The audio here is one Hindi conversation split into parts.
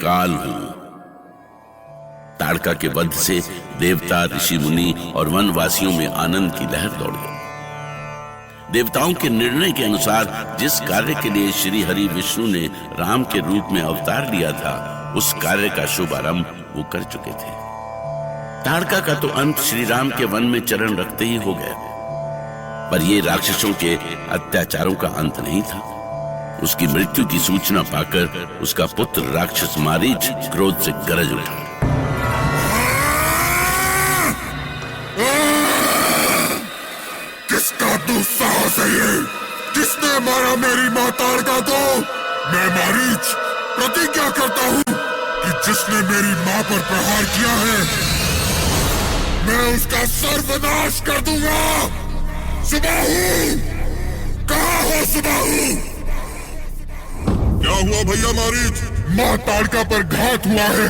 काल हूं। ताड़का के वध से देवता, ऋषि मुनि और वनवासियों में आनंद की लहर दौड़ गई। देवताओं के निर्णय के अनुसार जिस कार्य के लिए श्री हरि विष्णु ने राम के रूप में अवतार लिया था, उस कार्य का शुभारंभ वो कर चुके थे। ताड़का का तो अंत श्री राम के वन में चरण रखते ही हो गया, पर ये राक्षसों के अत्याचारों का अंत नहीं था। उसकी मृत्यु की सूचना पाकर उसका पुत्र राक्षस मारीच क्रोध से गरज उठा। किसका दुस्साहस है ये? किसने मारा मेरी मां ताड़का को? मैं मारीच प्रतिज्ञा करता हूं कि जिसने मेरी मां पर प्रहार किया है, मैं उसका सर्वनाश कर दूंगा। सुबाहु, कहां हो सुबाहु? क्या हुआ भैया मारीच? मां ताड़का पर घात हुआ है।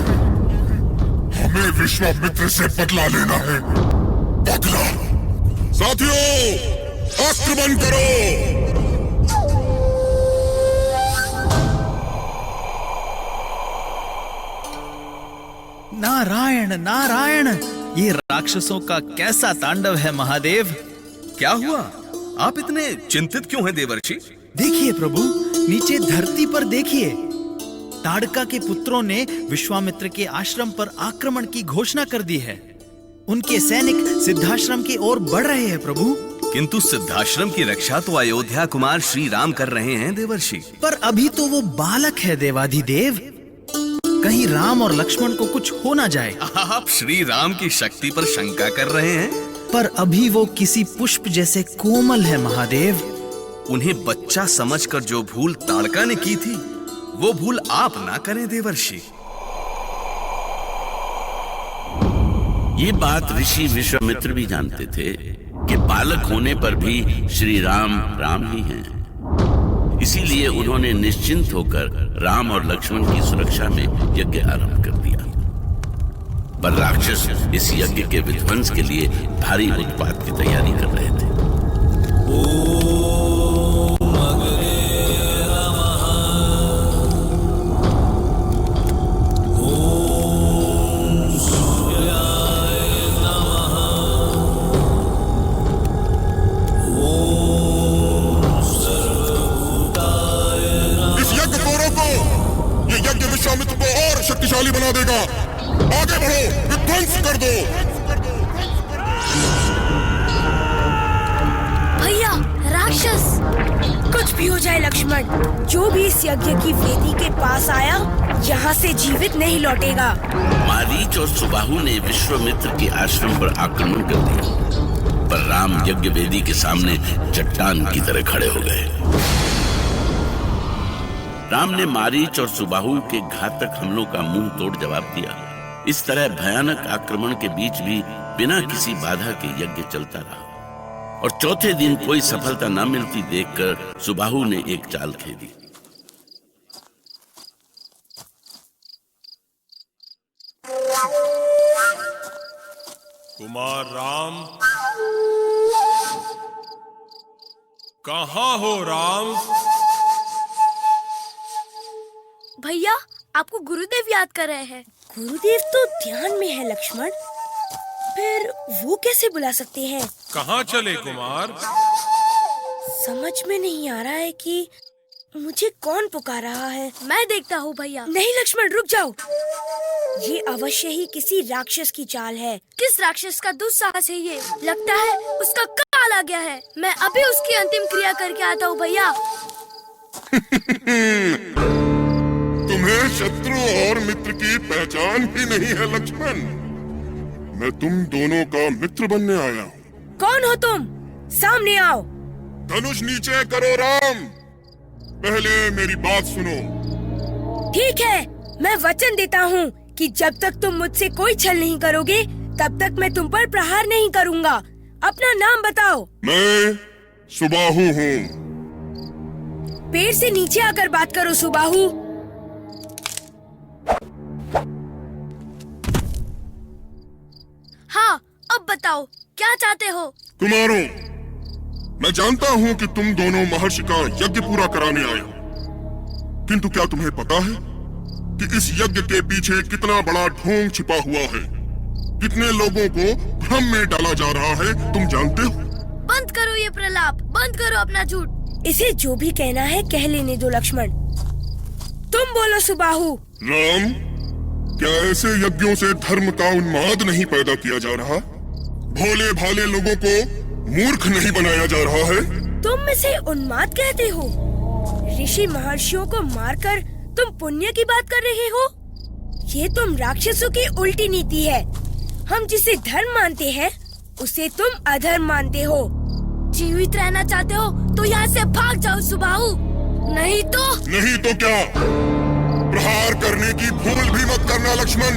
हमें विश्वामित्र से बदला लेना है। बदला। साथियों, आक्रमण करो। नारायण नारायण, ये राक्षसों का कैसा तांडव है महादेव। क्या हुआ? आप इतने चिंतित क्यों हैं देवर्षि? देखिए प्रभु, नीचे धरती पर देखिए। ताड़का के पुत्रों ने विश्वामित्र के आश्रम पर आक्रमण की घोषणा कर दी है। उनके सैनिक सिद्धाश्रम की ओर बढ़ रहे हैं प्रभु। किंतु सिद्धाश्रम की रक्षा तो अयोध्या कुमार श्री राम कर रहे हैं देवर्षि। पर अभी तो वो बालक है देवाधिदेव। कहीं राम और लक्ष्मण को कुछ हो ना जाए। आप श्री राम की शक्ति पर शंका कर रहे हैं? पर अभी वो किसी पुष्प जैसे कोमल है महादेव। उन्हें बच्चा समझकर जो भूल ताड़का ने की थी, वो भूल आप ना करें देवर्षि। ये बात ऋषि विश्वामित्र भी जानते थे कि बालक होने पर भी श्री राम राम ही हैं। इसीलिए उन्होंने निश्चिंत होकर राम और लक्ष्मण की सुरक्षा में यज्ञ आरंभ कर दिया। पर राक्षस इस यज्ञ के विध्वंस के लिए भारी उत्पात की तैयारी कर रहे थे। विश्वामित्र को और शक्तिशाली बना देगा। आगे बढ़ो, विध्वंस कर दो। भैया राक्षस, कुछ भी हो जाए लक्ष्मण, जो भी इस यज्ञ की वेदी के पास आया, यहाँ से जीवित नहीं लौटेगा। मारीच और सुबाहु ने विश्वामित्र के आश्रम पर आक्रमण कर दिया, पर राम यज्ञ वेदी के सामने चट्टान की तरह खड़े हो गए। राम ने मारीच और सुबाहु के घातक हमलों का मुंह तोड़ जवाब दिया। इस तरह भयानक आक्रमण के बीच भी बिना किसी बाधा के यज्ञ चलता रहा, और चौथे दिन कोई सफलता न मिलती देखकर सुबाहु ने एक चाल खेली। कुमार राम, कहाँ हो राम? भैया, आपको गुरुदेव याद कर रहे हैं। गुरुदेव तो ध्यान में है लक्ष्मण, फिर वो कैसे बुला सकते हैं? कहाँ चले कुमार? समझ में नहीं आ रहा है कि मुझे कौन पुकार रहा है। मैं देखता हूँ भैया। नहीं लक्ष्मण, रुक जाओ। ये अवश्य ही किसी राक्षस की चाल है। किस राक्षस का दुस्साहस है ये? लगता है उसका काल आ गया है। मैं अभी उसकी अंतिम क्रिया करके आता हूँ भैया। तुम्हें शत्रु और मित्र की पहचान ही नहीं है लक्ष्मण। मैं तुम दोनों का मित्र बनने आया हूँ। कौन हो तुम? सामने आओ। धनुष नीचे करो राम। पहले मेरी बात सुनो। ठीक है, मैं वचन देता हूँ कि जब तक तुम मुझसे कोई छल नहीं करोगे, तब तक मैं तुम पर प्रहार नहीं करूँगा। अपना नाम बताओ। मैं सुबाहु हूँ। पेड़ से नीचे आकर बात करो सुबाहु। हाँ, अब बताओ क्या चाहते हो? कुमारों, मैं जानता हूँ कि तुम दोनों महर्षि का यज्ञ पूरा कराने आए हो, किंतु क्या तुम्हें पता है कि इस यज्ञ के पीछे कितना बड़ा ढोंग छिपा हुआ है। कितने लोगों को भ्रम में डाला जा रहा है, तुम जानते हो? बंद करो ये प्रलाप, बंद करो अपना झूठ। इसे जो भी कहना है कह लेने दो लक्ष्मण। तुम बोलो सुबाहु। राम, क्या ऐसे यज्ञों से धर्म का उन्माद नहीं पैदा किया जा रहा? भोले भाले लोगों को मूर्ख नहीं बनाया जा रहा है? तुम इसे उन्माद कहते हो? ऋषि महर्षियों को मारकर तुम पुण्य की बात कर रहे हो? ये तुम राक्षसों की उल्टी नीति है। हम जिसे धर्म मानते हैं उसे तुम अधर्म मानते हो। जीवित रहना चाहते हो तो यहाँ से भाग जाओ सुबाहु, नहीं तो क्या? प्रहार करने की भूल भी मत करना लक्ष्मण,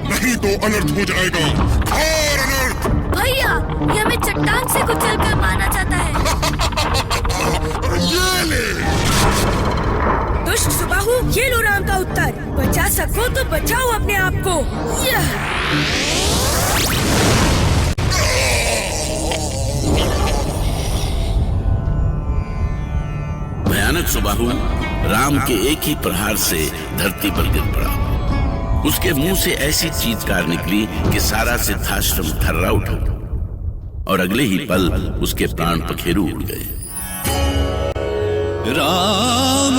नहीं तो अनर्थ हो जाएगा, और अनर्थ। भैया, ये हमें चट्टान से कुचल कर मारना चाहता है। ये ले। दुष्ट सुबाहु, ये लो राम का उत्तर। बचा सको तो बचाओ अपने आप को। भयानक सुबाहु राम के एक ही प्रहार से धरती पर गिर पड़ा। उसके मुंह से ऐसी चीत्कार निकली कि सारा सिद्धाश्रम थर्रा उठा और अगले ही पल उसके प्राण पखेरु उड़ गए। राम